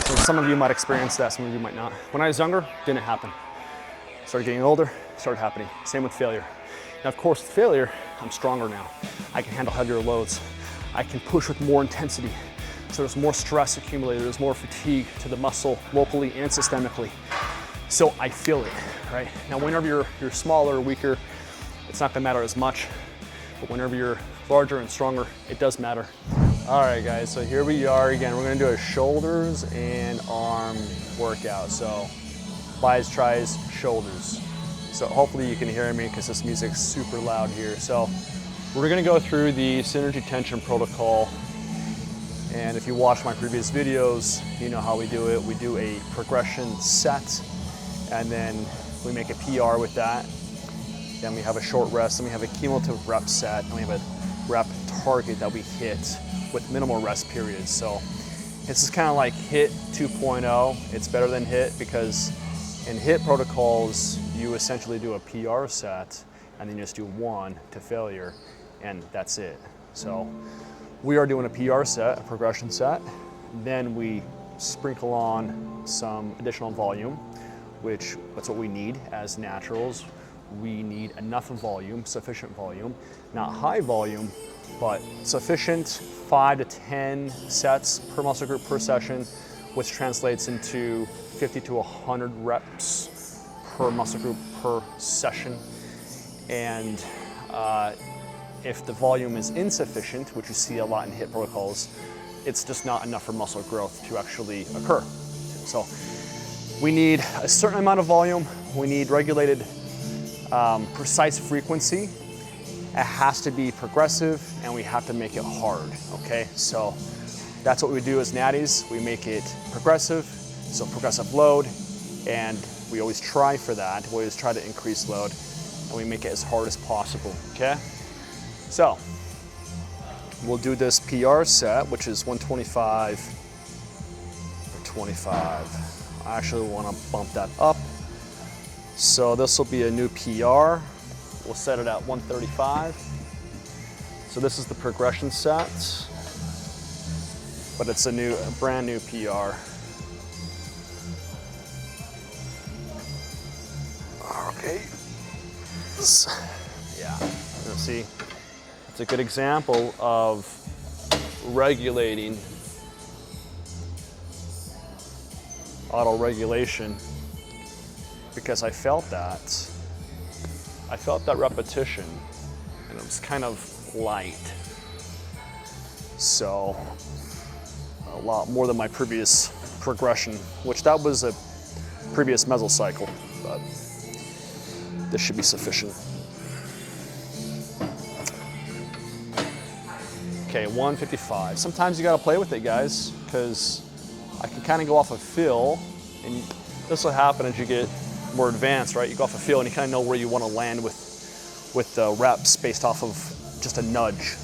And some of you might experience that, some of you might not. When I was younger, didn't happen. Started getting older, started happening. Same with failure. Now, of course, with failure, I'm stronger now. I can handle heavier loads. I can push with more intensity. So there's more stress accumulated, there's more fatigue to the muscle locally and systemically. So I feel it, right? Now, whenever you're smaller or weaker, it's not gonna matter as much, but whenever you're larger and stronger, it does matter. All right, guys, so here we are again. We're gonna do a shoulders and arm workout. So bis, tris, shoulders. So hopefully you can hear me because this music's super loud here. So we're gonna go through the synergy tension protocol. And if you watch my previous videos, you know how we do it. We do a progression set, and then we make a PR with that. Then we have a short rest, and we have a cumulative rep set, and we have a rep target that we hit with minimal rest periods. So this is kind of like HIIT 2.0. It's better than HIIT because in HIIT protocols, you essentially do a PR set, and then you just do one to failure, and that's it. So we are doing a PR set, a progression set. Then we sprinkle on some additional volume, which that's what we need as naturals. We need enough volume, sufficient volume, not high volume, but sufficient 5 to 10 sets per muscle group per session, which translates into 50 to 100 reps per muscle group per session. And if the volume is insufficient, which you see a lot in HIIT protocols, it's just not enough for muscle growth to actually occur. So we need a certain amount of volume, we need regulated precise frequency. It has to be progressive, and we have to make it hard, okay? So that's what we do as natties. We make it progressive, so progressive load, and we always try for that. We always try to increase load, and we make it as hard as possible, okay? So we'll do this PR set, which is 125 or 25. I actually want to bump that up. So this will be a new PR. We'll set it at 135. So this is the progression set, but it's a brand new PR. Okay. Yeah, you'll see. It's a good example of regulating, auto-regulation, because I felt that repetition, and it was kind of light. So a lot more than my previous progression, which that was a previous mesocycle, but this should be sufficient. Okay, 155. Sometimes you gotta play with it, guys, because I can kind of go off a feel, and this will happen as you get more advanced, right? You go off a feel and you kind of know where you want to land with the reps based off of just a nudge,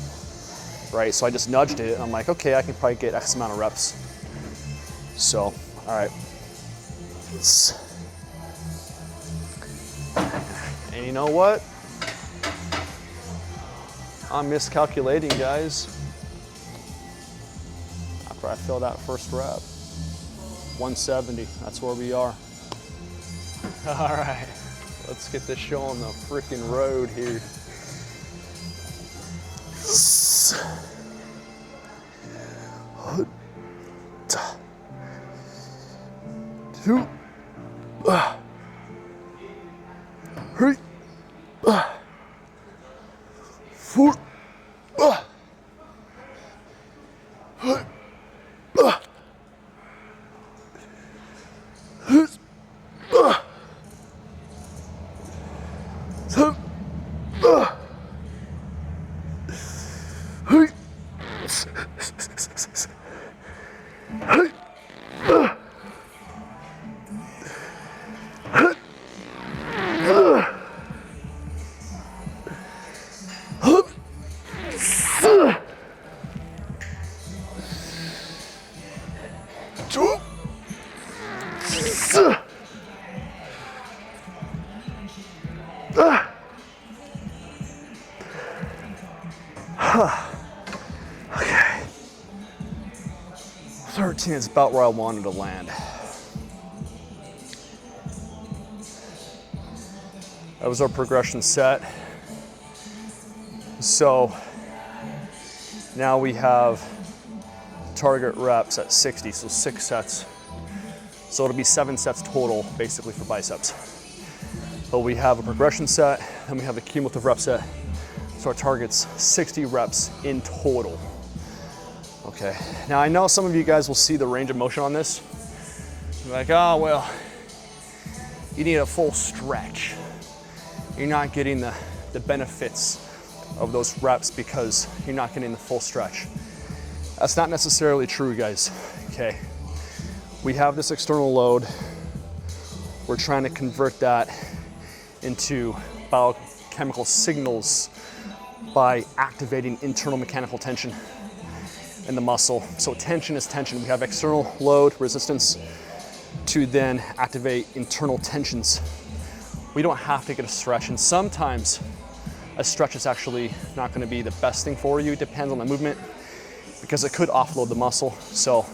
right? So I just nudged it, and I'm like, okay, I can probably get X amount of reps. So, all right. And you know what? I'm miscalculating, guys. After I fill that first rep, 170, that's where we are. All right, let's get this show on the freaking road here. Two, three, 4, 7, 15 is about where I wanted to land. That was our progression set. So now we have target reps at 60, so 6 sets. So it'll be 7 sets total, basically, for biceps. But we have a progression set, and we have a cumulative rep set. So our target's 60 reps in total. Okay, now I know some of you guys will see the range of motion on this. You're like, oh, well, you need a full stretch. You're not getting the benefits of those reps because you're not getting the full stretch. That's not necessarily true, guys, okay? We have this external load. We're trying to convert that into biochemical signals by activating internal mechanical tension in the muscle. So tension is tension. We have external load resistance to then activate internal tensions. We don't have to get a stretch, and sometimes a stretch is actually not going to be the best thing for you. It depends on the movement because it could offload the muscle. So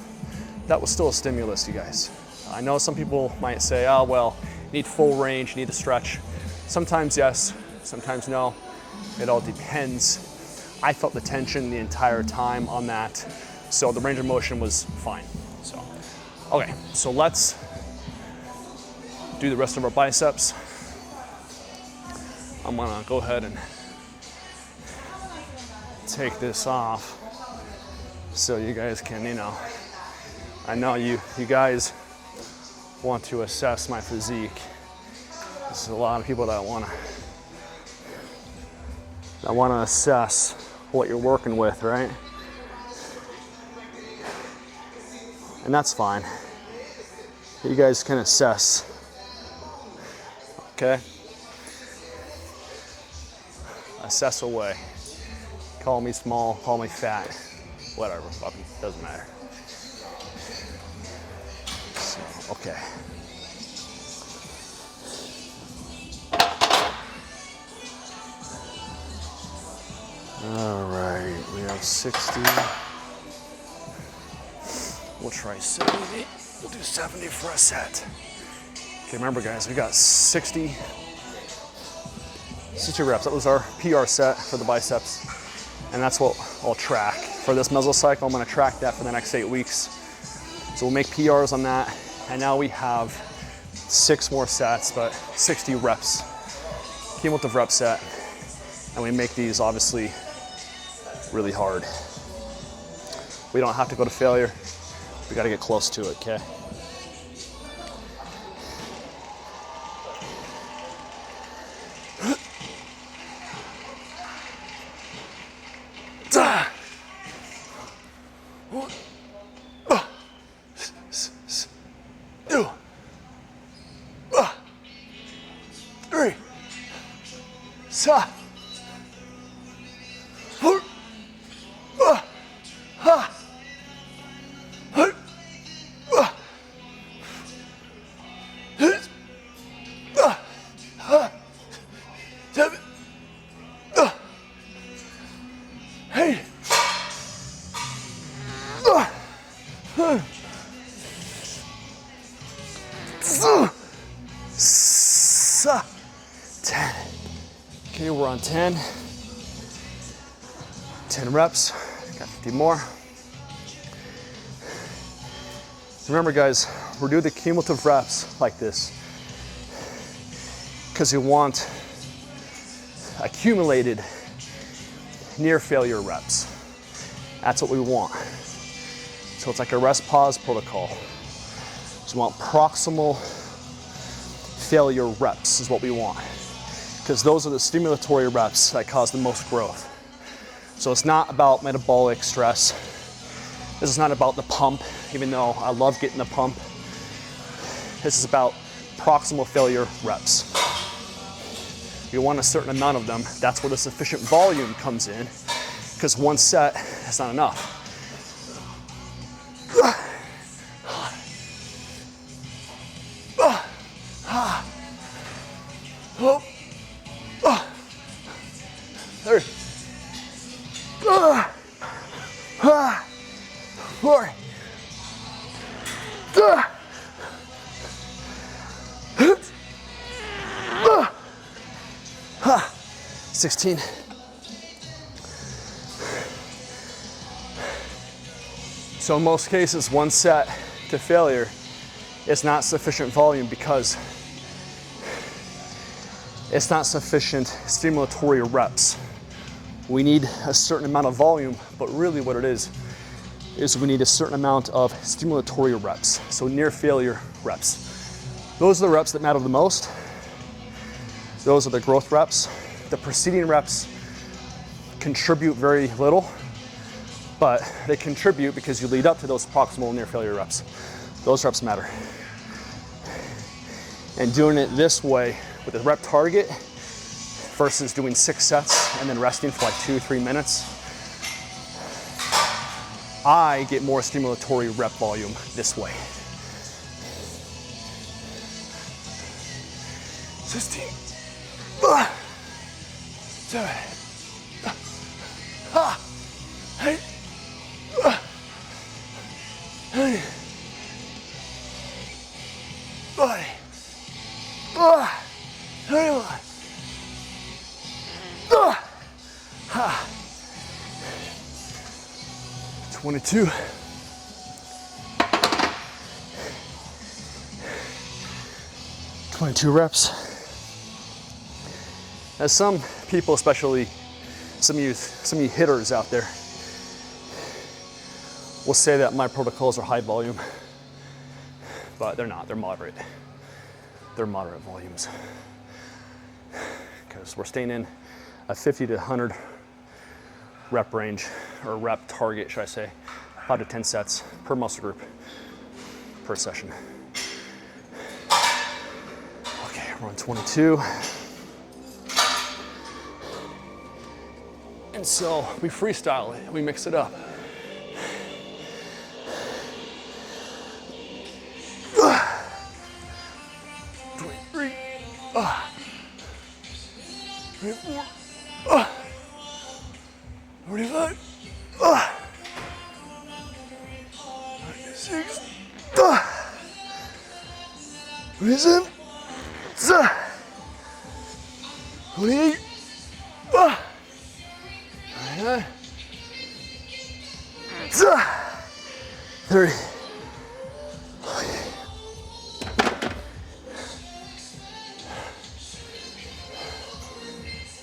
that was still a stimulus, you guys. I know some people might say, oh, well, you need full range, you need a stretch. Sometimes yes, sometimes no. It all depends. I felt the tension the entire time on that, so the range of motion was fine. So, okay, so let's do the rest of our biceps. I'm gonna go ahead and take this off so you guys can, I know you guys want to assess my physique. There's a lot of people that want to assess what you're working with, right? And that's fine. You guys can assess, okay? Assess away. Call me small, call me fat, whatever, doesn't matter. So, okay. All right, we have 60. We'll try 70. We'll do 70 for a set. Okay, remember guys, we got 60 reps. That was our PR set for the biceps. And that's what I'll track. For this mesocycle, I'm gonna track that for the next 8 weeks. So we'll make PRs on that. And now we have 6 more sets, but 60 reps, cumulative rep set. And we make these obviously really hard. We don't have to go to failure. We gotta get close to it, okay? Okay, we're on 10. 10 reps, got 50 more. Remember guys, we're doing the cumulative reps like this because you want accumulated near failure reps. That's what we want. So it's like a rest pause protocol. So we want proximal failure reps is what we want, because those are the stimulatory reps that cause the most growth. So it's not about metabolic stress. This is not about the pump, even though I love getting the pump. This is about proximal failure reps. You want a certain amount of them. That's where the sufficient volume comes in, because one set is not enough. There. 4, 16. So in most cases, one set to failure is not sufficient volume because it's not sufficient stimulatory reps. We need a certain amount of volume, but really what it is we need a certain amount of stimulatory reps, so near failure reps. Those are the reps that matter the most. Those are the growth reps. The preceding reps contribute very little, but they contribute because you lead up to those proximal near failure reps. Those reps matter. And doing it this way with a rep target versus doing 6 sets and then resting for like 2-3 minutes, I get more stimulatory rep volume this way. 16, 7, 8, 9, 20, 21, 22, 22 reps. As some people, especially some of you hitters out there, will say that my protocols are high volume, but they're not. They're moderate. They're moderate volumes because we're staying in a 50 to 100 rep range, or rep target, should I say, 5 to 10 sets per muscle group per session. Okay, we're on 22. And so we freestyle it, we mix it up. Three, 24, 45, 96, 27, 28, 29, 30.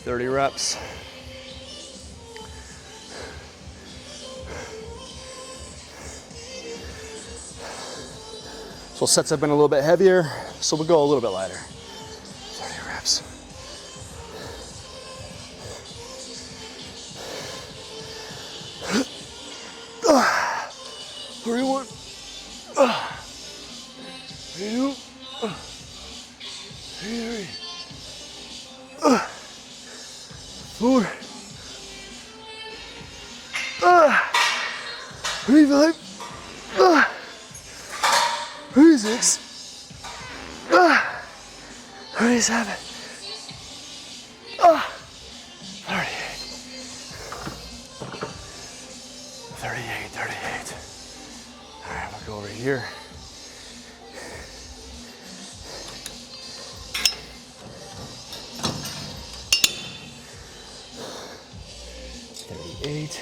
30 reps. So sets have been a little bit heavier, so we'll go a little bit lighter. 30 reps. Thirty-one. 32. 33. 4. 35. 36. 37. 38. 38. All right, we'll go over here. Eight.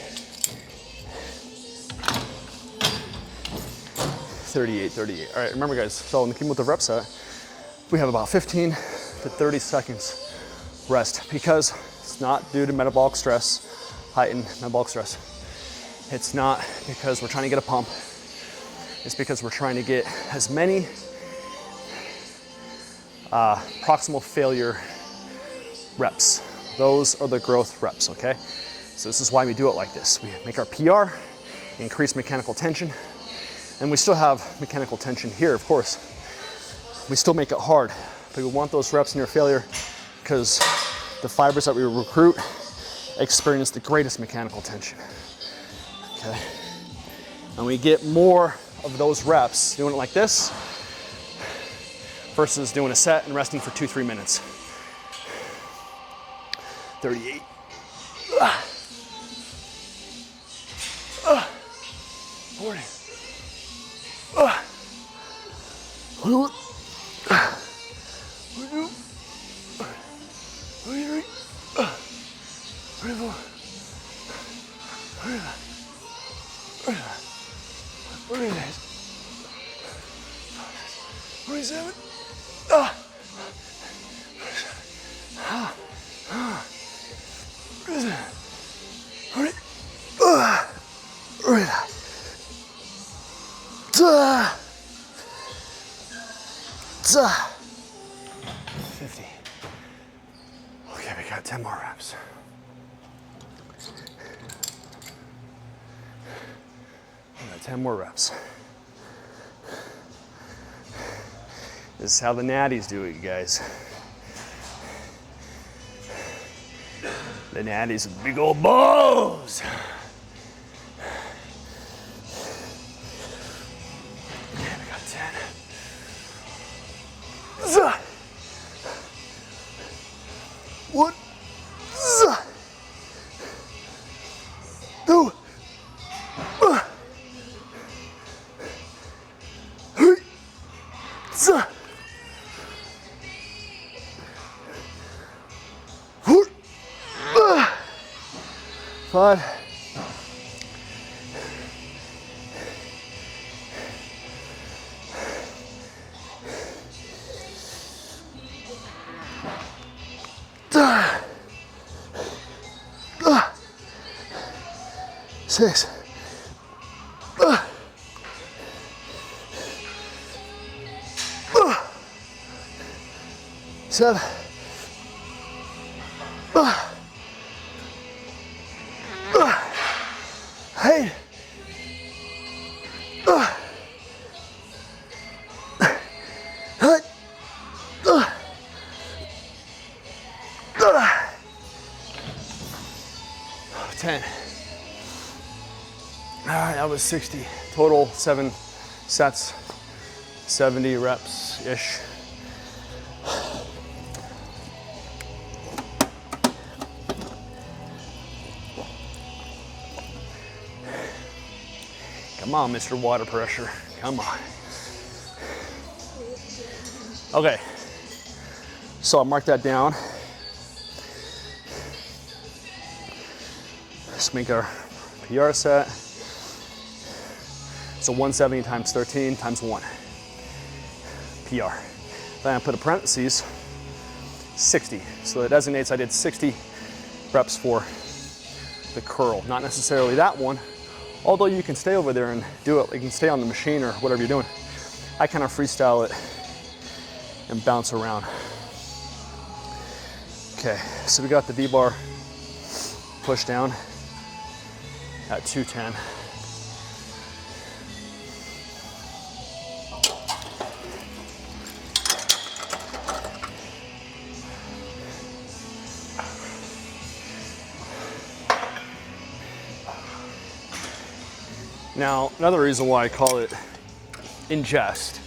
38. All right, remember guys, so in the cumulative rep set, we have about 15 to 30 seconds rest because it's not due to metabolic stress, heightened metabolic stress. It's not because we're trying to get a pump. It's because we're trying to get as many proximal failure reps. Those are the growth reps, okay? So this is why we do it like this. We make our PR, increase mechanical tension, and we still have mechanical tension here, of course. We still make it hard, but we want those reps near failure because the fibers that we recruit experience the greatest mechanical tension, okay? And we get more of those reps doing it like this versus doing a set and resting for 2-3 minutes. 38. 40. 41. 42. 43. 27. 50. Okay, we got 10 more reps. We got 10 more reps. This is how the natties do it, you guys. The natties with big old balls. Okay, we got 10. One. Two. Three. 4. 5. 6. 7. 8. 10. All right, that was 60. Total 7 sets, 70 reps-ish. Come on, Mr. Water Pressure, come on. Okay, so I'll mark that down. Let's make our PR set. So 170 times 13 times 1, PR. Then I put a parentheses, 60. So that designates I did 60 reps for the curl. Not necessarily that one, although you can stay over there and do it. You can stay on the machine or whatever you're doing. I kind of freestyle it and bounce around. Okay, so we got the V-bar push down at 210. Now, another reason why I call it ingest,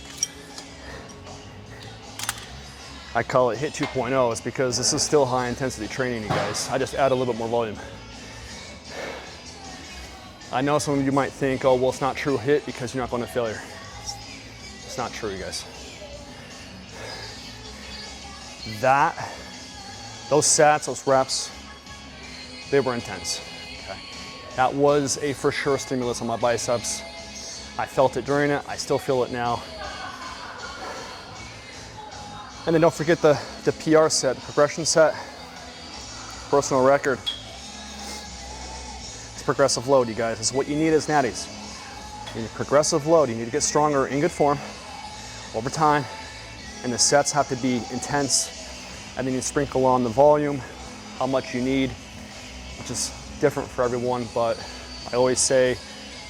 I call it HIIT 2.0, is because this is still high intensity training, you guys. I just add a little bit more volume. I know some of you might think, oh, well, it's not true HIIT because you're not going to failure. It's not true, you guys. Those sets, those reps, they were intense. Okay. That was a for sure stimulus on my biceps. I felt it during it, I still feel it now. And then don't forget the PR set, the progression set, personal record. It's progressive load, you guys. It's what you need as natties. You need progressive load. You need to get stronger in good form over time. And the sets have to be intense. And then you sprinkle on the volume, how much you need, which is different for everyone, but I always say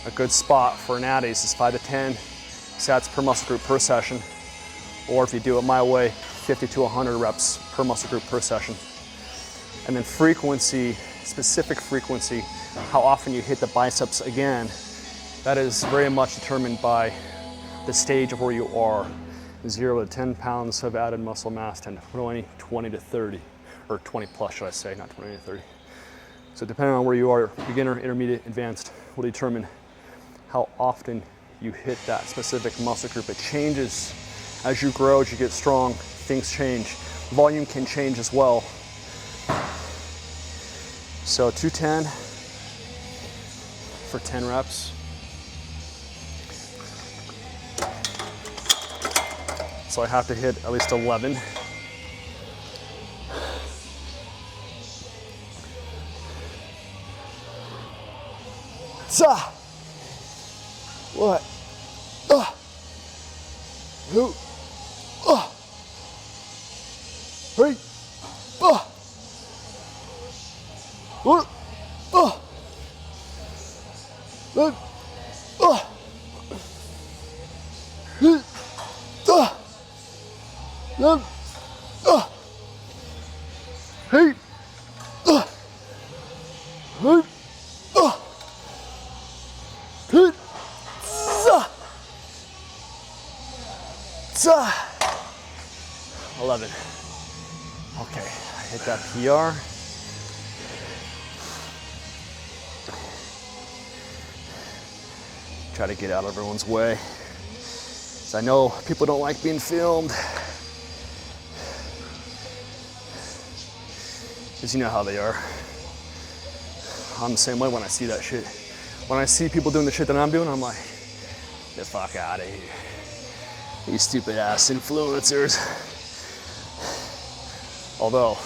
a good spot for natties is 5 to 10 sets per muscle group per session, or if you do it my way, 50 to 100 reps per muscle group per session. And then frequency, specific frequency, how often you hit the biceps again, that is very much determined by the stage of where you are. 0 to 10 pounds of added muscle mass, 10 to 20, 20 to 30, or 20 plus should I say, not 20 to 30. So depending on where you are, beginner, intermediate, advanced, will determine how often you hit that specific muscle group. It changes as you grow, as you get strong, things change. Volume can change as well. So 210 for 10 reps. So I have to hit at least 11. What? Who? Three. What? Hey. 11. Okay, I hit that PR. Try to get out of everyone's way. So I know people don't like being filmed. Because you know how they are. I'm the same way when I see that shit. When I see people doing the shit that I'm doing, I'm like, get the fuck out of here. These stupid ass influencers. Although,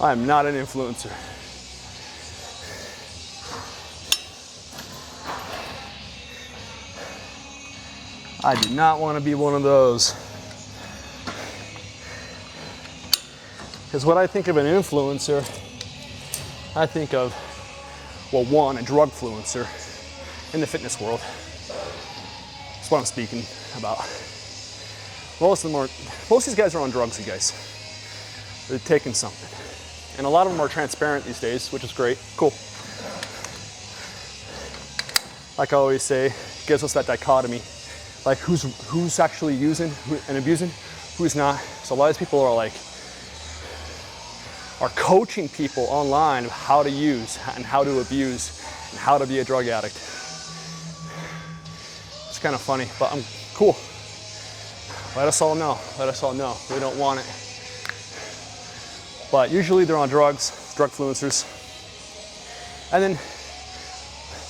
I'm not an influencer. I do not want to be one of those. Because what I think of an influencer, I think of, well, one, a drug influencer in the fitness world. That's what I'm speaking about. Most of these guys are on drugs, you guys. They're taking something. And a lot of them are transparent these days, which is great, cool. Like I always say, it gives us that dichotomy. Like who's actually using and abusing, who's not. So a lot of these people are coaching people online of how to use and how to abuse and how to be a drug addict. It's kind of funny, but I'm cool. Let us all know. Let us all know. We don't want it. But usually they're on drugs, drug influencers. And then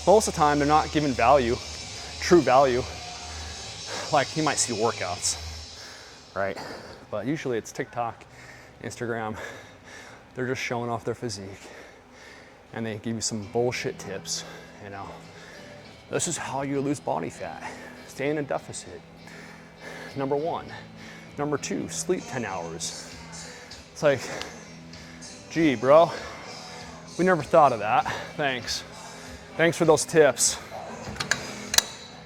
most of the time they're not giving value, true value. Like you might see workouts, right? But usually it's TikTok, Instagram. They're just showing off their physique. And they give you some bullshit tips, you know. This is how you lose body fat. Stay in a deficit. Number 1. Number 2, sleep 10 hours. It's like, gee, bro, we never thought of that. Thanks. Thanks for those tips.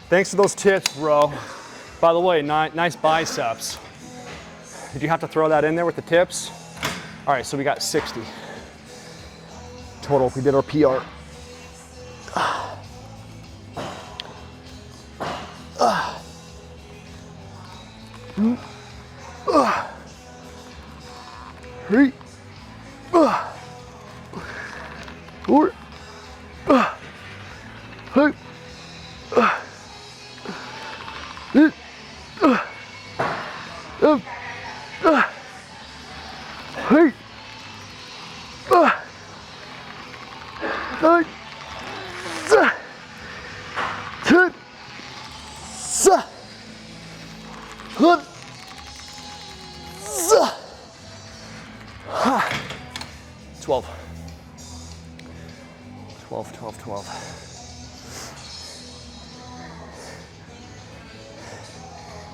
Thanks for those tips, bro. By the way, nice biceps. Did you have to throw that in there with the tips? All right, so we got 60 total. We did our PR. Three, 4, 5, 8, 9, 10, 11, 12. 12.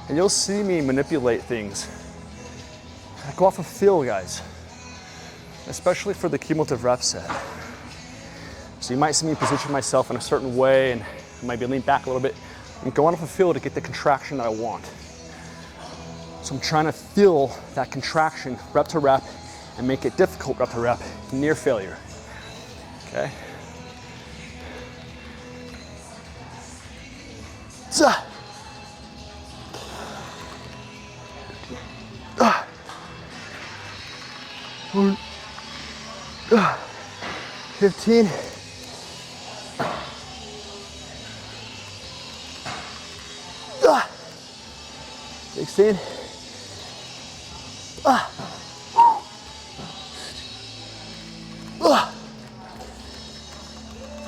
And you'll see me manipulate things. I go off of feel, guys, especially for the cumulative rep set. So you might see me position myself in a certain way and maybe lean back a little bit and go off of feel to get the contraction that I want. So I'm trying to feel that contraction rep to rep and make it difficult rep to rep, near failure. Okay? Zah. 15. 16.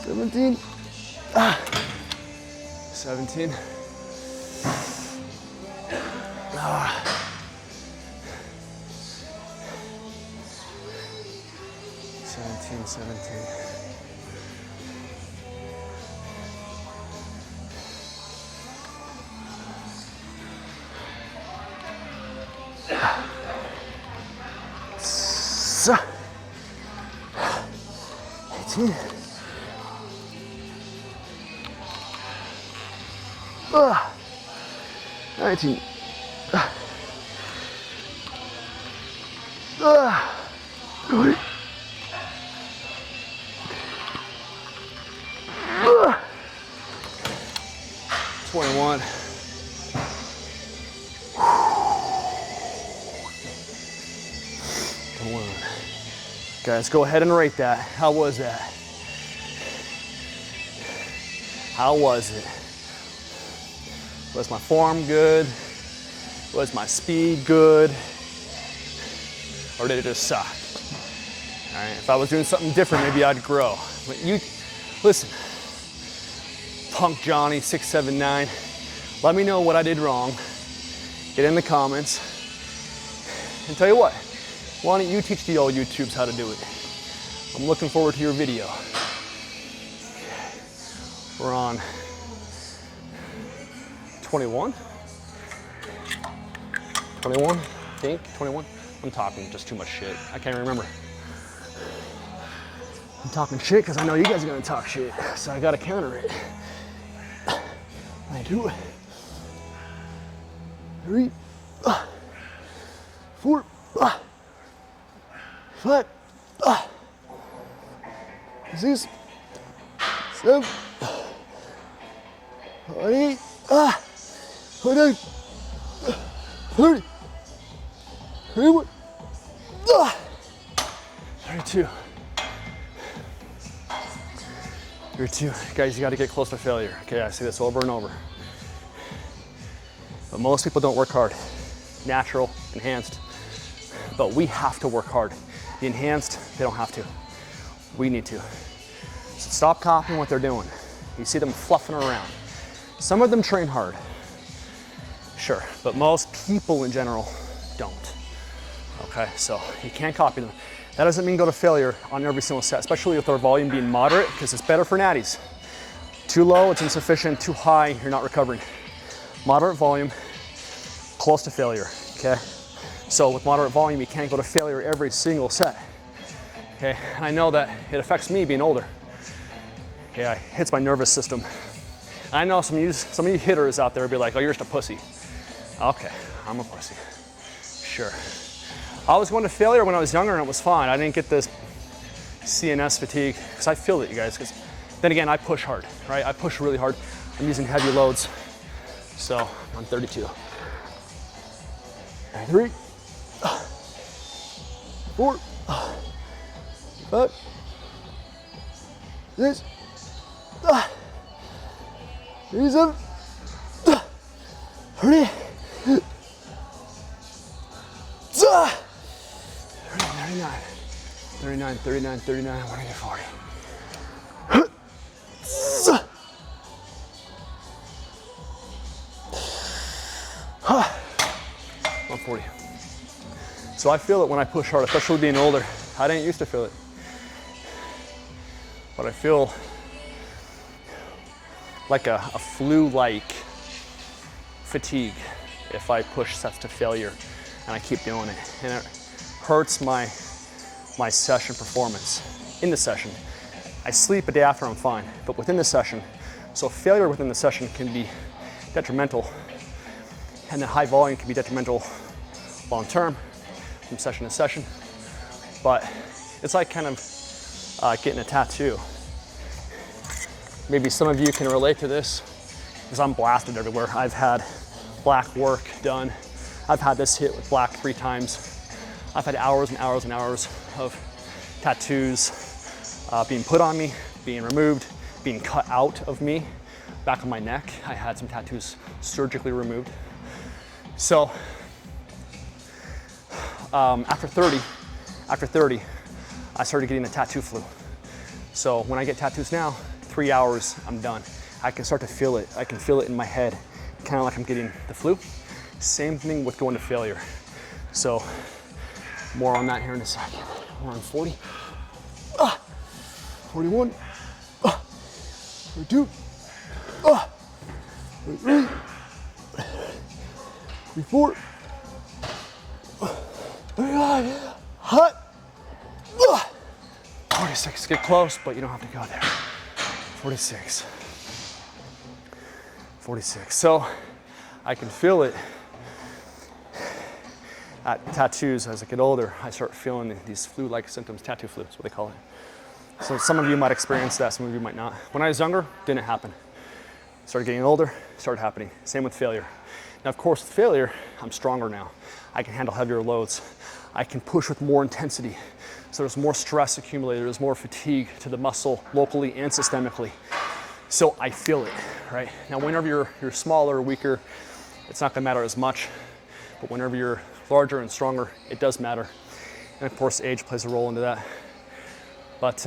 17. 17. 17. So, 18. 19. 20. 21. Guys, go ahead and rate that. How was that? How was it? Was my form good? Was my speed good? Or did it just suck? All right, if I was doing something different, maybe I'd grow. But you, listen, Punk Johnny 679, let me know what I did wrong. Get in the comments. And tell you what, why don't you teach the old YouTubes how to do it? I'm looking forward to your video. We're on 21? 21, I think, 21? I'm talking just too much shit. I can't remember. I'm talking shit because I know you guys are gonna talk shit, so I gotta counter it. I do it. 3, 4, 5, 6, 7, 8, 9, 30, 31, 32. 32. Guys, you gotta get close to failure. Okay, I say this over and over. But most people don't work hard. Natural, enhanced. But we have to work hard. The enhanced, they don't have to. We need to. So stop copying what they're doing. You see them fluffing around. Some of them train hard. Sure, but most people in general don't. Okay, so you can't copy them. That doesn't mean go to failure on every single set, especially with our volume being moderate, because it's better for natties. Too low, it's insufficient. Too high, you're not recovering. Moderate volume, close to failure, okay? So with moderate volume, you can't go to failure every single set, okay? And I know that it affects me being older. Okay, it hits my nervous system. I know some of you hitters out there will be like, oh, you're just a pussy. Okay, I'm a pussy, sure. I was going to failure when I was younger and it was fine. I didn't get this CNS fatigue, because I feel it, you guys, because then again, I push hard, right? I push really hard. I'm using heavy loads. So I'm 32. 3, 4, 5, 6, 37, 30, 39, I want to get 40. 140. So I feel it when I push hard, especially being older. I didn't used to feel it. But I feel like a flu-like fatigue if I push sets to failure and I keep doing it. And it hurts my session performance. In the session, I sleep a day after, I'm fine, but within the session, so failure within the session can be detrimental, and the high volume can be detrimental long term from session to session. But it's like kind of getting a tattoo. Maybe some of you can relate to this, because I'm blasted everywhere. I've had black work done. I've had this hit with black 3 times. I've had hours and hours and hours of tattoos being put on me, being removed, being cut out of me. Back on my neck, I had some tattoos surgically removed. So after 30, I started getting the tattoo flu. So when I get tattoos now, 3 hours, I'm done. I can start to feel it. I can feel it in my head, kind of like I'm getting the flu. Same thing with going to failure. So more on that here in a second. We're on 40, 41, 42, 43, 44, 45, hot, 46. Get close, but you don't have to go there. 46. 46. So I can feel it at tattoos. As I get older, I start feeling these flu-like symptoms. Tattoo flu is what they call it. So some of you might experience that, some of you might not. When I was younger, didn't happen. Started getting older, started happening. Same with failure. Now, of course, with failure, I'm stronger now. I can handle heavier loads. I can push with more intensity. So there's more stress accumulated, there's more fatigue to the muscle locally and systemically. So I feel it, right? Now, whenever you're smaller or weaker, it's not gonna matter as much, but whenever you're larger and stronger, it does matter. And of course, age plays a role into that. But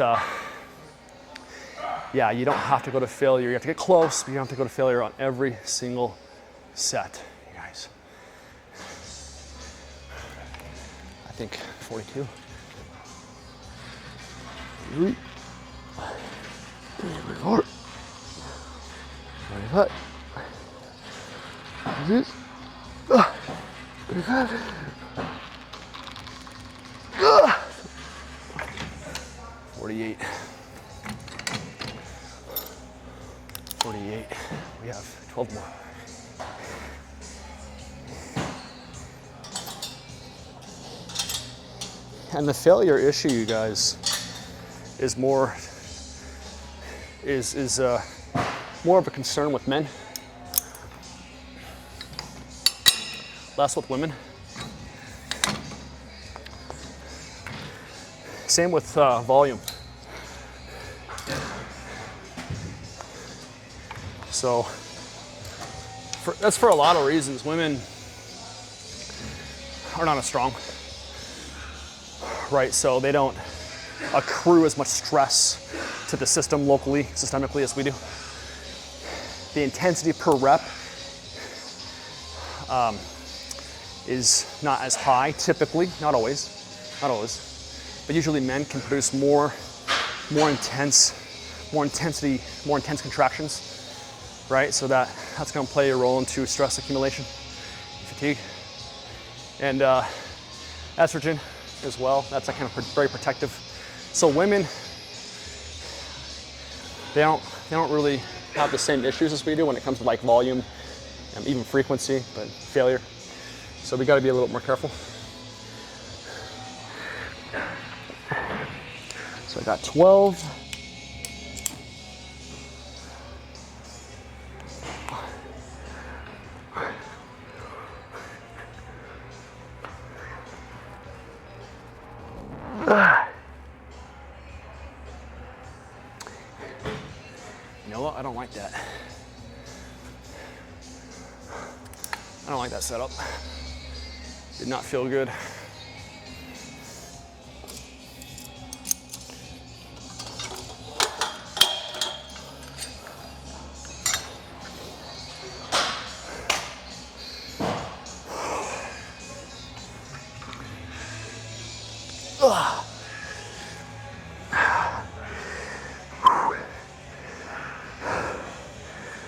yeah, you don't have to go to failure. You have to get close, but you don't have to go to failure on every single set, you guys. I think 42. 43. 44. 45. 46. 45. 48. 48. We have 12 more. And the failure issue, you guys, is more of a concern with men, less with women. Same with volume. So that's for a lot of reasons. Women are not as strong, right? So they don't accrue as much stress to the system locally, systemically as we do. The intensity per rep is not as high typically, not always, but usually men can produce more intense contractions, right? So that's gonna play a role into stress accumulation, fatigue, and estrogen as well. That's kind of very protective. So women, they don't really have the same issues as we do when it comes to like volume and even frequency, but failure. So we got to be a little more careful. So I got 12. You know what? I don't like that. I don't like that setup. Did not feel good.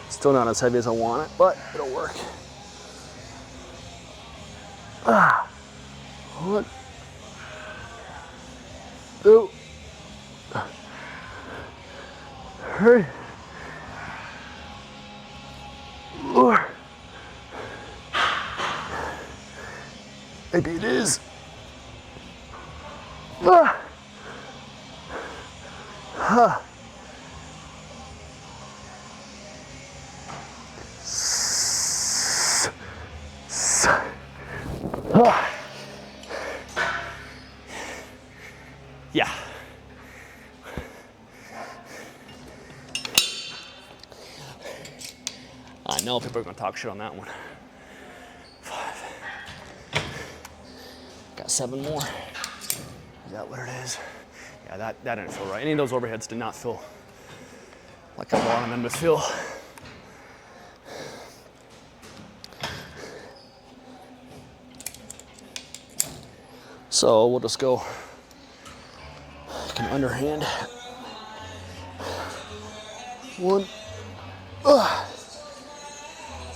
Still not as heavy as I want it, but it'll work. 1, 2, 3, 4. Maybe it is. Yeah. I know people are gonna talk shit on that one. 5. Got 7 more. Is that what it is? Yeah, that didn't feel right. Any of those overheads did not feel like I wanted them to feel. So we'll just go like an underhand. 1,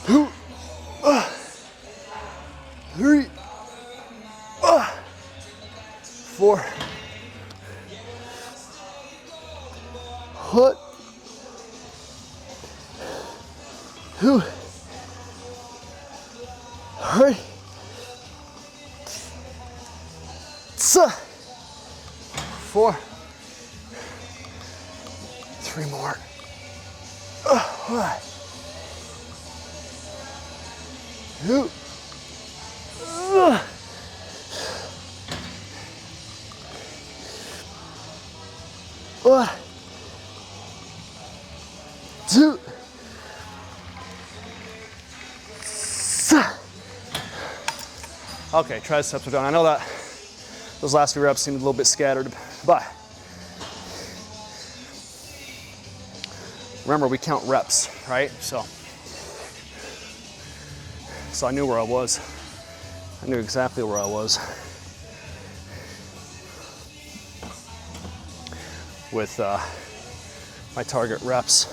2, 3, 4. Hut. 2, 3, 4. 3 more. 2. 1, 2. Okay, triceps are done. I know that those last few reps seemed a little bit scattered, but remember we count reps, right? So I knew where I was. I knew exactly where I was with my target reps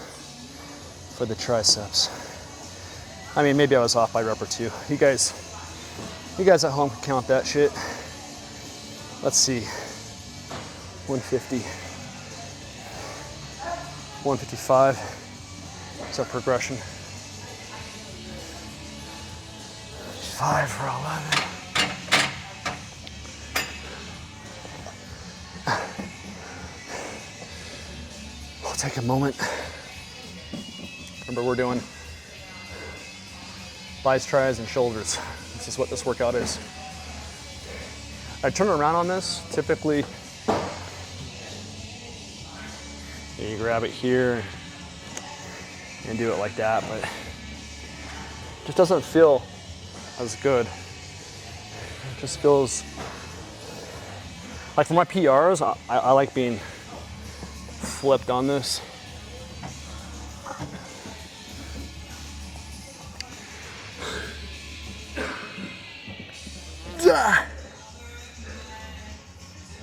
for the triceps. I mean, maybe I was off by a rep or two. You guys at home can count that shit. Let's see, 150, 155, is our progression. 5 for 11. We'll take a moment. Remember, we're doing biceps, tries, and shoulders. This is what this workout is. I turn around on this, typically you grab it here and do it like that, but it just doesn't feel as good. It just feels like for my PRs, I like being flipped on this.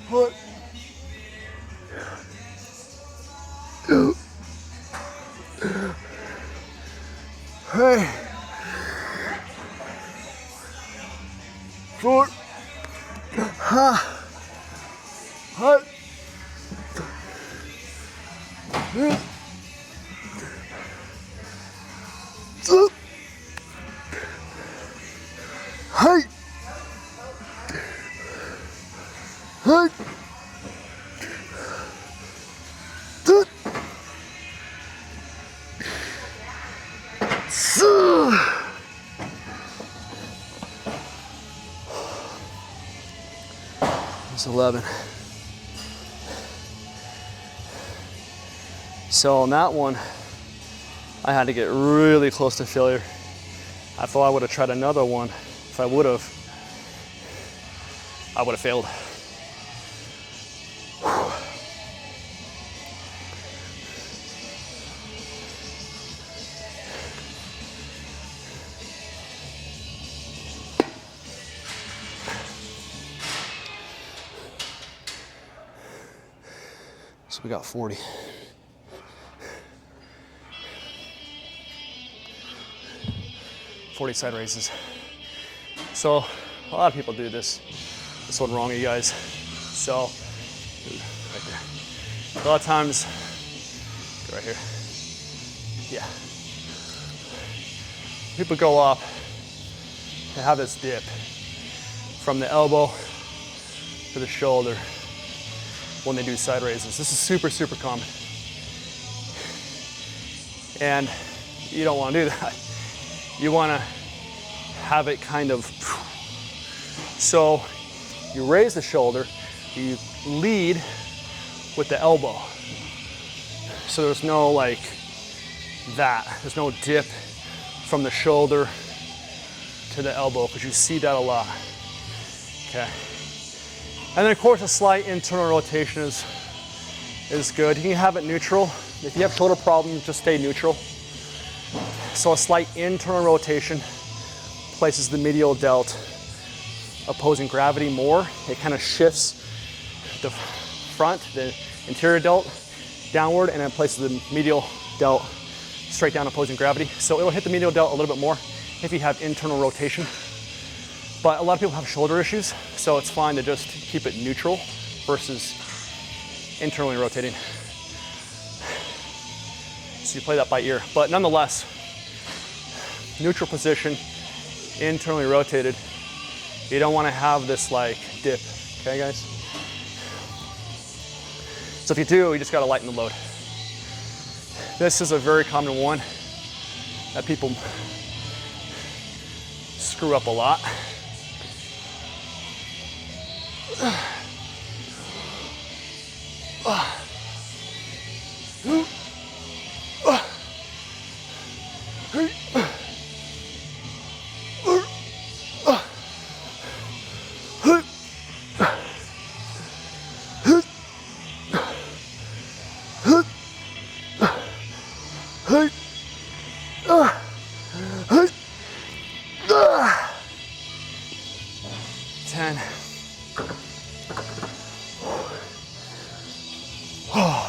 What? 2, 3, 4, 5, 6, 7, 8, 9, 10. It's 11. So on that one, I had to get really close to failure. I thought I would have tried another one. If I would have failed. So we got 40. Side raises. So a lot of people do this one wrong, you guys. So right there. A lot of times, go right here. Yeah. People go up and have this dip from the elbow to the shoulder when they do side raises. This is super, super common. And you don't want to do that. You want to have it kind of, so you raise the shoulder, you lead with the elbow. So there's no like that, there's no dip from the shoulder to the elbow, because you see that a lot, okay? And then of course a slight internal rotation is good. You can have it neutral. If you have shoulder problems, just stay neutral. So a slight internal rotation places the medial delt opposing gravity more. It kind of shifts the front, the interior delt downward, and then places the medial delt straight down opposing gravity. So it'll hit the medial delt a little bit more if you have internal rotation. But a lot of people have shoulder issues, so it's fine to just keep it neutral versus internally rotating. So you play that by ear. But nonetheless, neutral position, internally rotated. You don't want to have this like dip, okay guys? So if you do, you just got to lighten the load. This is a very common one that people screw up a lot.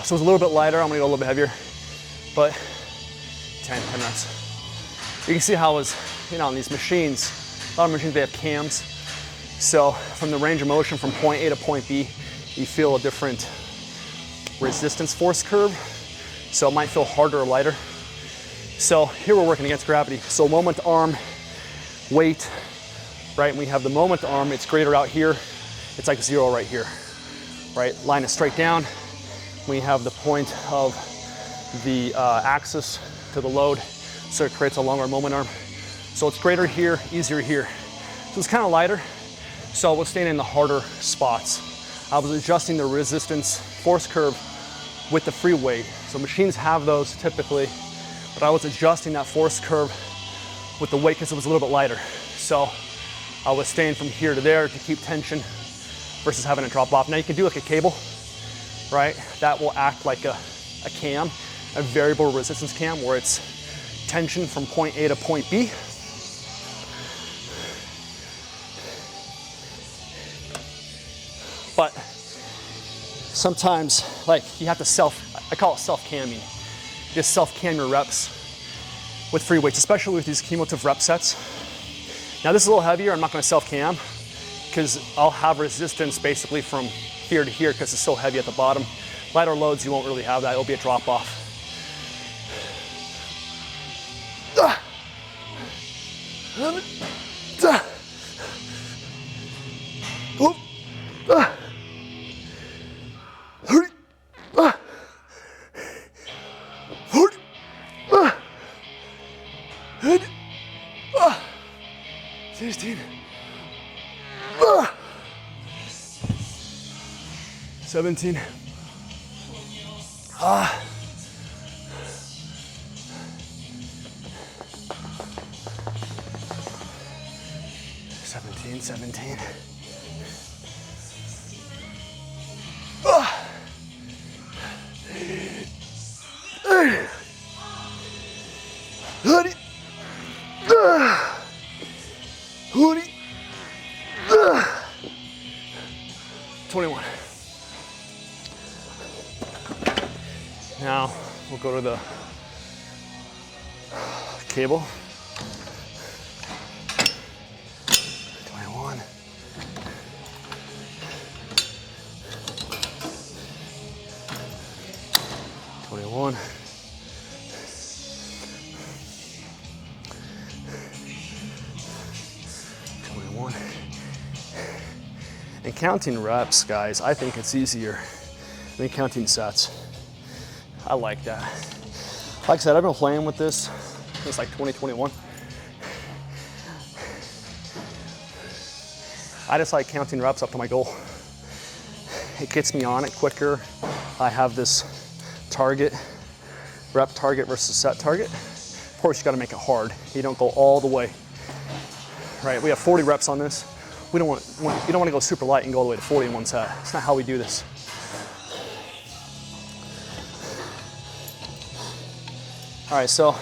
So it's a little bit lighter, I'm gonna go a little bit heavier, but 10 reps. You can see how it's, on these machines, a lot of machines, they have cams. So from the range of motion from point A to point B, you feel a different resistance force curve. So it might feel harder or lighter. So here we're working against gravity. So moment arm, weight, right? When we have the moment arm, it's greater out here. It's like 0 right here, right? Line is straight down. We have the point of the axis to the load, so it creates a longer moment arm. So it's greater here, easier here. So it's kind of lighter, so I was staying in the harder spots. I was adjusting the resistance force curve with the free weight. So machines have those typically, but I was adjusting that force curve with the weight because it was a little bit lighter. So I was staying from here to there to keep tension versus having it drop off. Now you can do like a cable, right? That will act like a cam, a variable resistance cam, where it's tension from point A to point B. But sometimes, like, you have to I call it self-camming. Just self-cam your reps with free weights, especially with these cumulative rep sets. Now this is a little heavier, I'm not gonna self-cam, because I'll have resistance basically from here to here because it's so heavy at the bottom. Lighter loads, you won't really have that. It'll be a drop off. Sixteen. 17. 17. Hoodie. 21. Now we'll go to the cable. 21. 21. 21. And counting reps, guys, I think it's easier than counting sets. I like that. Like I said, I've been playing with this since like 2021. I just like counting reps up to my goal. It gets me on it quicker. I have this target, rep target versus set target. Of course, you gotta make it hard. You don't go all the way, right? We have 40 reps on this. You don't want to go super light and go all the way to 40 in one set. It's not how we do this. All right, so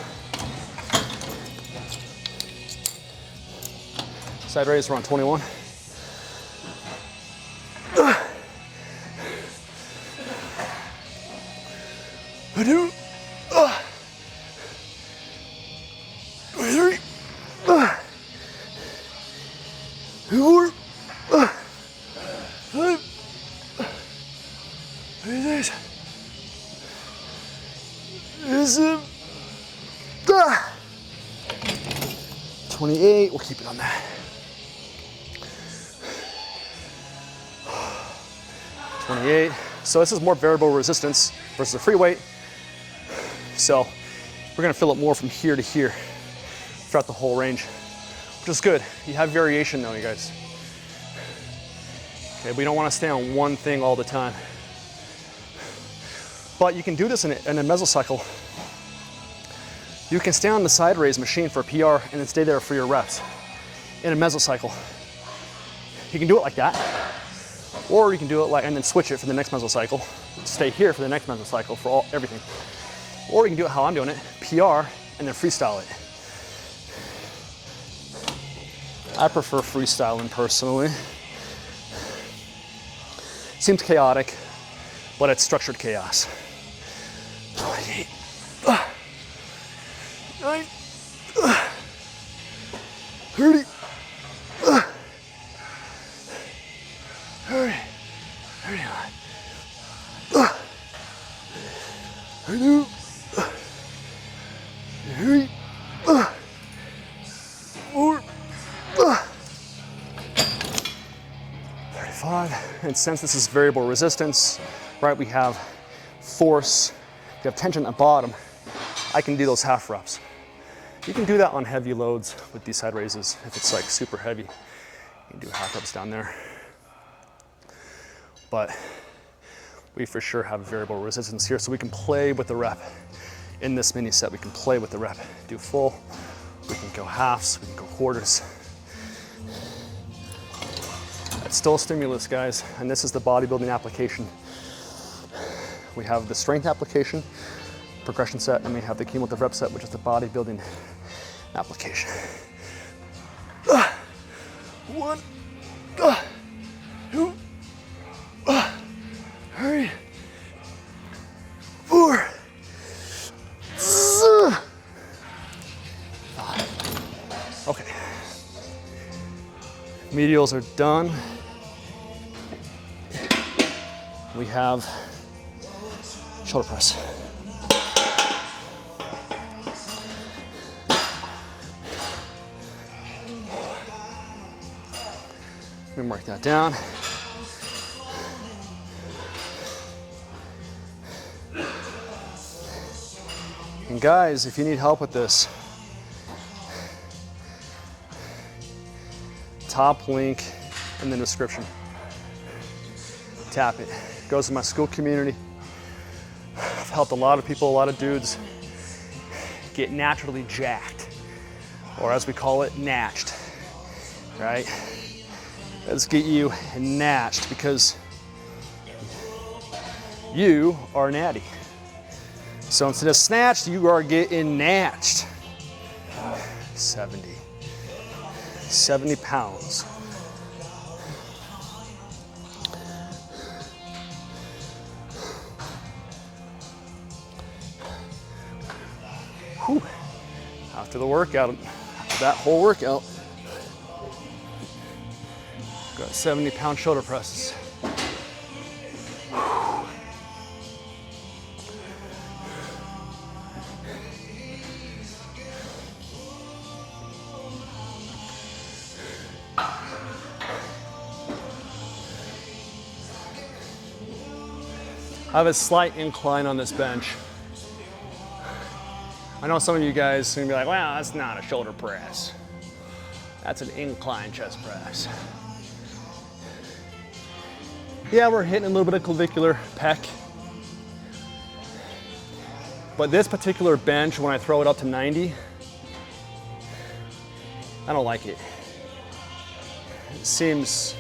side raise, we're on 21. 2, 3, 4, 5, 6, 7, 28, we'll keep it on that. 28. So this is more variable resistance versus a free weight. So we're gonna feel it more from here to here throughout the whole range, which is good. You have variation though, you guys. Okay, we don't wanna stay on one thing all the time. But you can do this in a mesocycle. You can stay on the side raise machine for a PR and then stay there for your reps in a mesocycle. You can do it like that, or you can do it like, and then switch it for the next mesocycle. Stay here for the next mesocycle for everything. Or you can do it how I'm doing it, PR, and then freestyle it. I prefer freestyling personally. Seems chaotic, but it's structured chaos. 28. 9, 30, 30, 39, 32, 33, 4, 35. And since this is variable resistance, right, we have force, we have tension at the bottom, I can do those half reps. You can do that on heavy loads with these side raises. If it's like super heavy, you can do half reps down there. But we for sure have variable resistance here, so we can play with the rep. In this mini set, we can play with the rep. Do full, we can go halves, we can go quarters. That's still a stimulus, guys, and this is the bodybuilding application. We have the strength application, progression set, and we have the cumulative rep set, which is the bodybuilding application. 1, 2, 3, 4, 5. Okay. Medials are done. We have shoulder press. Let me mark that down. And guys, if you need help with this, top link in the description. Tap it. It goes to my school community. I've helped a lot of people, a lot of dudes get naturally jacked, or as we call it, natched, right? Let's get you natched because you are natty. So instead of snatched, you are getting natched. 70 pounds. Whew. After the workout, after that whole workout, got 70-pound shoulder presses. I have a slight incline on this bench. I know some of you guys are gonna be like, wow, that's not a shoulder press. That's an incline chest press. Yeah, we're hitting a little bit of clavicular pec. But this particular bench, when I throw it up to 90, I don't like it. It seems,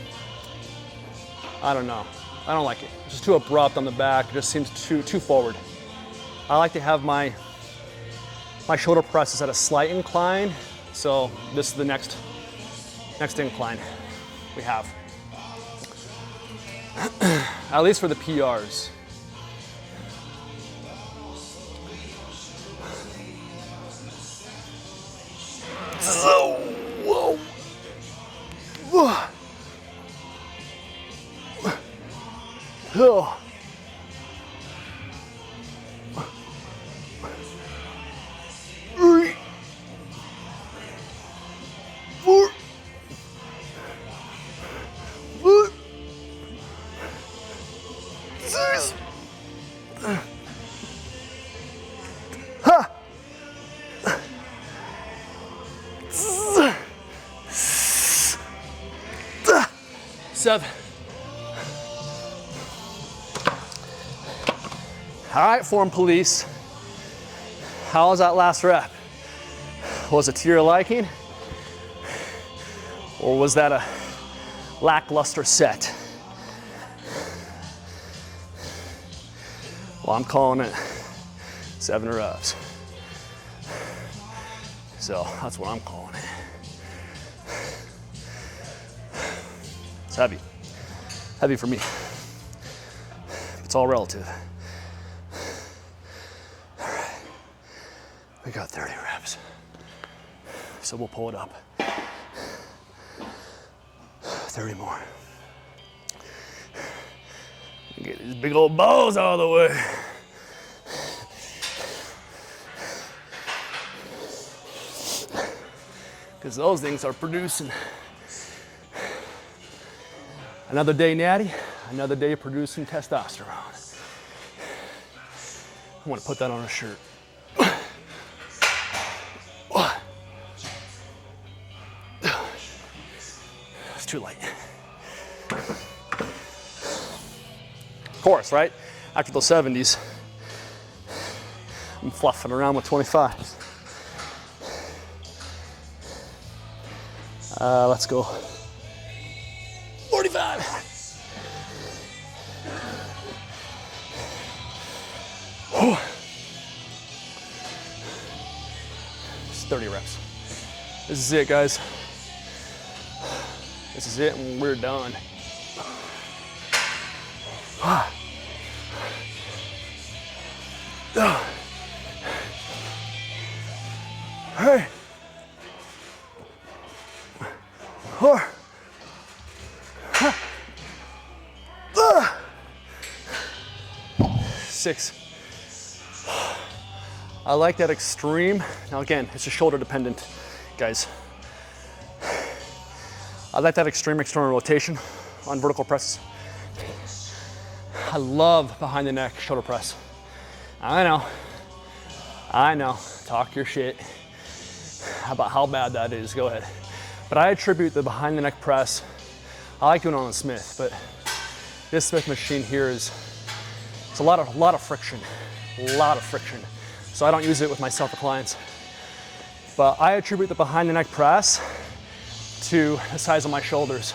I don't know. I don't like it. It's just too abrupt on the back. It just seems too forward. I like to have my shoulder presses at a slight incline. So this is the next incline we have. At least for the PRs. Oh. 3, 4, 5, 6. Ha. 7. All right, form police. How was that last rep? Was it to your liking? Or was that a lackluster set? Well, I'm calling it 7 reps. So that's what I'm calling it. It's heavy. Heavy for me. It's all relative. All right. We got 30 reps. So we'll pull it up. 30 more. Get these big old balls out of the way. Because those things are producing. Another day, Natty. Another day of producing testosterone. I want to put that on a shirt. It's too light. Of course, right? After those 70s, I'm fluffing around with 25s. Let's go. 45. Whew. It's 30 reps. This is it, guys. This is it, and we're done. Hey. 4. 6. I like that extreme. Now again, it's just shoulder dependent, guys. I like that extreme external rotation on vertical presses. I love behind the neck shoulder press. I know, talk your shit about how bad that is, go ahead. But I attribute the behind the neck press, I like doing it on a Smith, but this Smith machine here it's a lot of friction. So I don't use it with my self-reclines. But I attribute the behind the neck press to the size of my shoulders.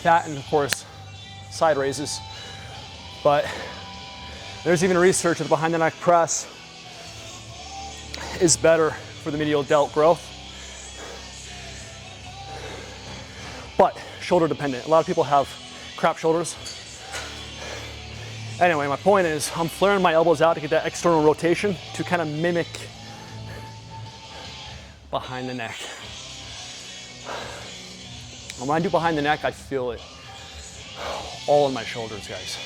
That and of course, side raises. But there's even research that the behind the neck press is better for the medial delt growth. But shoulder dependent. A lot of people have crap shoulders. Anyway, my point is I'm flaring my elbows out to get that external rotation to kind of mimic behind the neck. And when I do behind the neck, I feel it all in my shoulders, guys.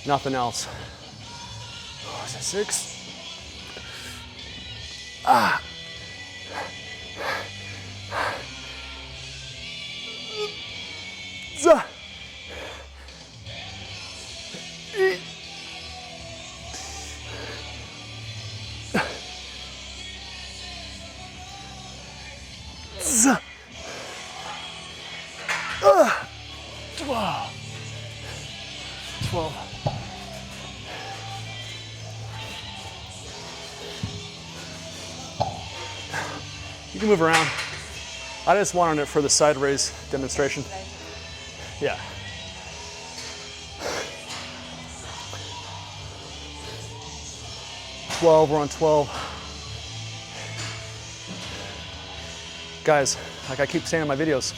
Nothing else. Oh, is that 6? Ah. Zuh. Zuh. 12. You can move around. I just wanted it for the side raise demonstration. Yeah. We're on 12. Guys, like I keep saying in my videos,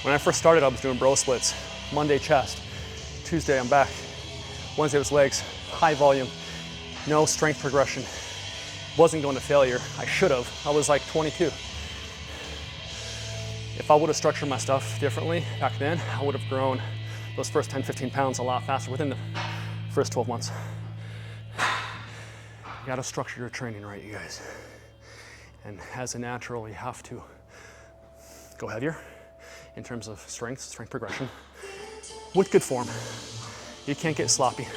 when I first started, I was doing bro splits. Monday chest, Tuesday I'm back. Wednesday was legs, high volume, no strength progression. Wasn't going to failure. I should have. I was like 22. If If I would have structured my stuff differently back then, I would have grown those first 10, 15 pounds a lot faster within the first 12 months. You gotta structure your training right, you guys. And as a natural, you have to go heavier in terms of strength progression, with good form. You can't get sloppy.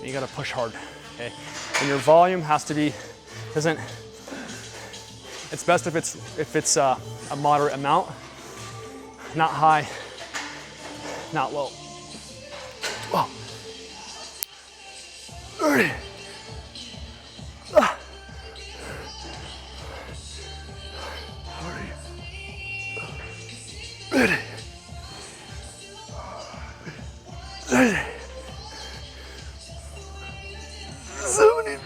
You gotta push hard, okay? And your volume has to be, it's best if it's a moderate amount, not high, not low. Whoa. 30. 40. 50. 70.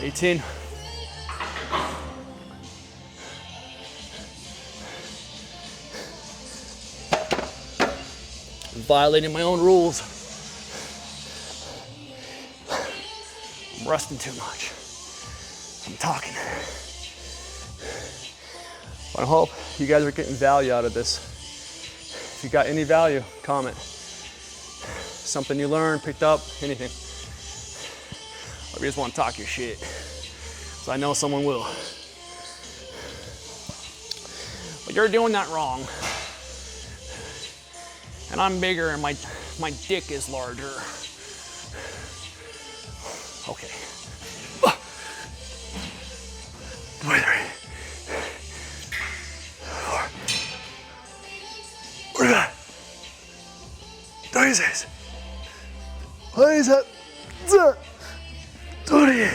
18. Violating my own rules. I'm resting too much. I'm talking. I hope you guys are getting value out of this. If you got any value, comment. Something you learned, picked up, anything. Or you just want to talk your shit. So I know someone will. But you're doing that wrong. And I'm bigger and my dick is larger. Okay. 23. 45. 36. 27. 28.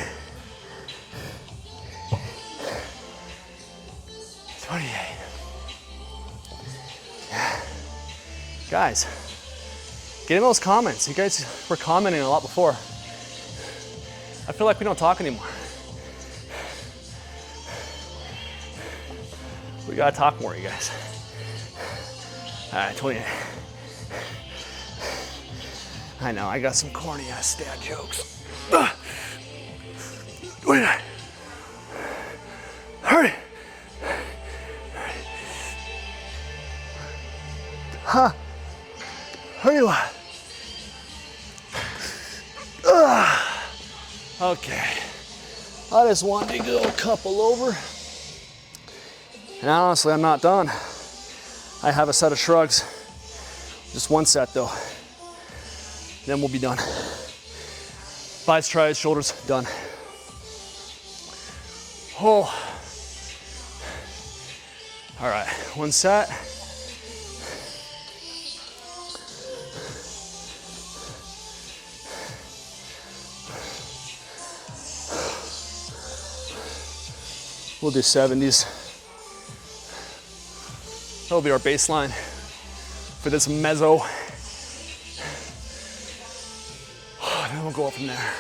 28. Guys, get in those comments. You guys were commenting a lot before. I feel like we don't talk anymore. We gotta talk more, you guys. All right, 28. I know, I got some corny ass dad jokes. 29. 30. Huh. 31. Okay. I just wanted to go a couple over. And honestly, I'm not done. I have a set of shrugs. Just one set though. Then we'll be done. Biceps, tries, shoulders, done. Oh. All right, one set. We'll do 70s. That'll be our baseline for this meso. Then we'll go up from there.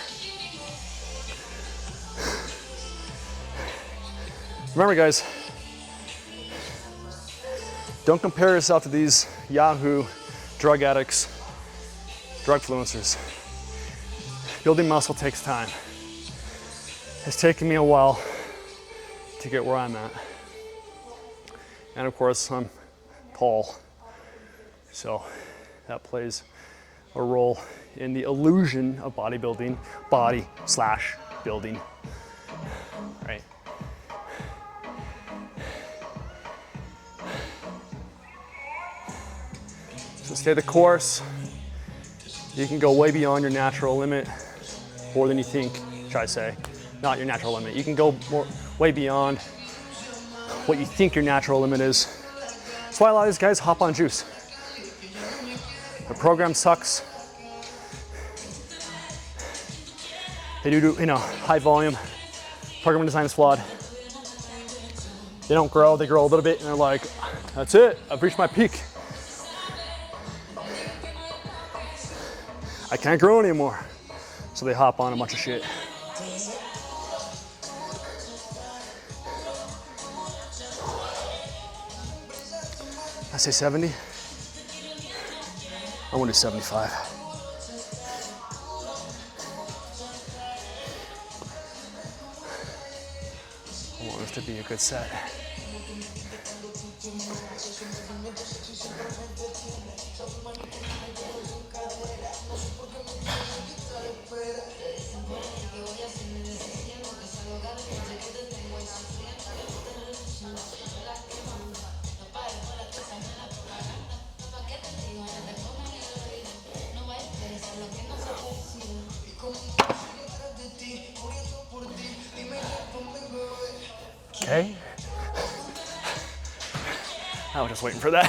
Remember guys, don't compare yourself to these Yahoo drug addicts, drug influencers. Building muscle takes time. It's taken me a while to get where I'm at. And of course, I'm tall. So that plays a role in the illusion of bodybuilding, body/building, right? So stay the course. You can go way beyond your natural limit, more than you think, should I say. Not your natural limit. You can go way beyond what you think your natural limit is. That's why a lot of these guys hop on juice. The program sucks. They do, high volume. Program design is flawed. They don't grow, they grow a little bit and they're like, that's it, I've reached my peak. I can't grow anymore. So they hop on a bunch of shit. I say 70. I want to do 75. to be a good set. Okay. I was just waiting for that.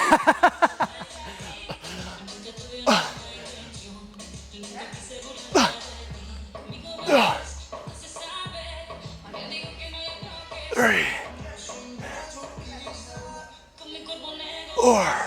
3, 4,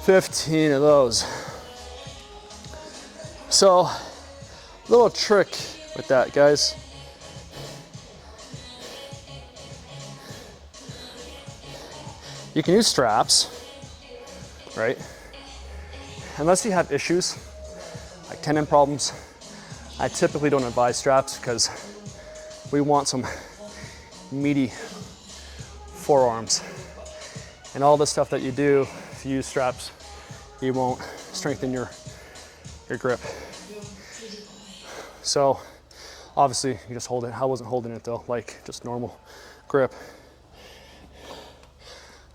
15 of those. So, little trick with that, guys. You can use straps, right? Unless you have issues, like tendon problems, I typically don't advise straps because we want some meaty forearms. And all the stuff that you do, if you use straps, you won't strengthen your grip. So obviously you just hold it. I wasn't holding it though, like just normal grip.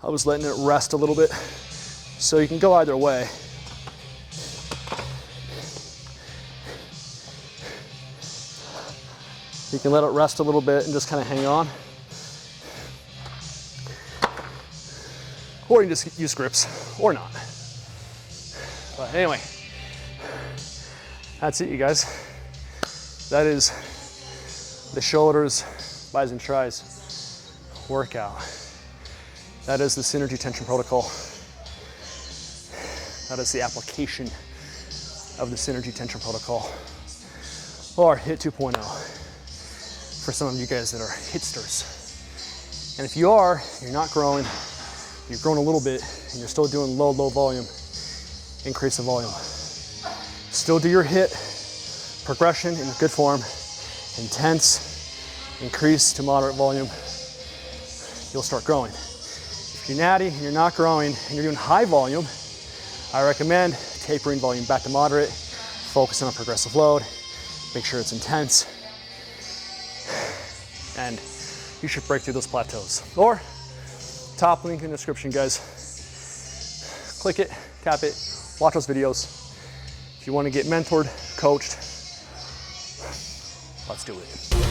I was letting it rest a little bit. So you can go either way. You can let it rest a little bit and just kind of hang on. Or you can just use grips, or not. But anyway, that's it, you guys. That is the shoulders, bis and tris workout. That is the synergy tension protocol. That is the application of the synergy tension protocol, or HIIT 2.0 for some of you guys that are hitsters. And if you are, you're not growing, you've grown a little bit, and you're still doing low volume, increase the volume. Still do your HIIT progression in good form, intense, increase to moderate volume, you'll start growing. If you're natty and you're not growing and you're doing high volume, I recommend tapering volume back to moderate, focus on a progressive load, make sure it's intense, and you should break through those plateaus. Or, top link in the description, guys. Click it, tap it, watch those videos. If you want to get mentored, coached, let's do it.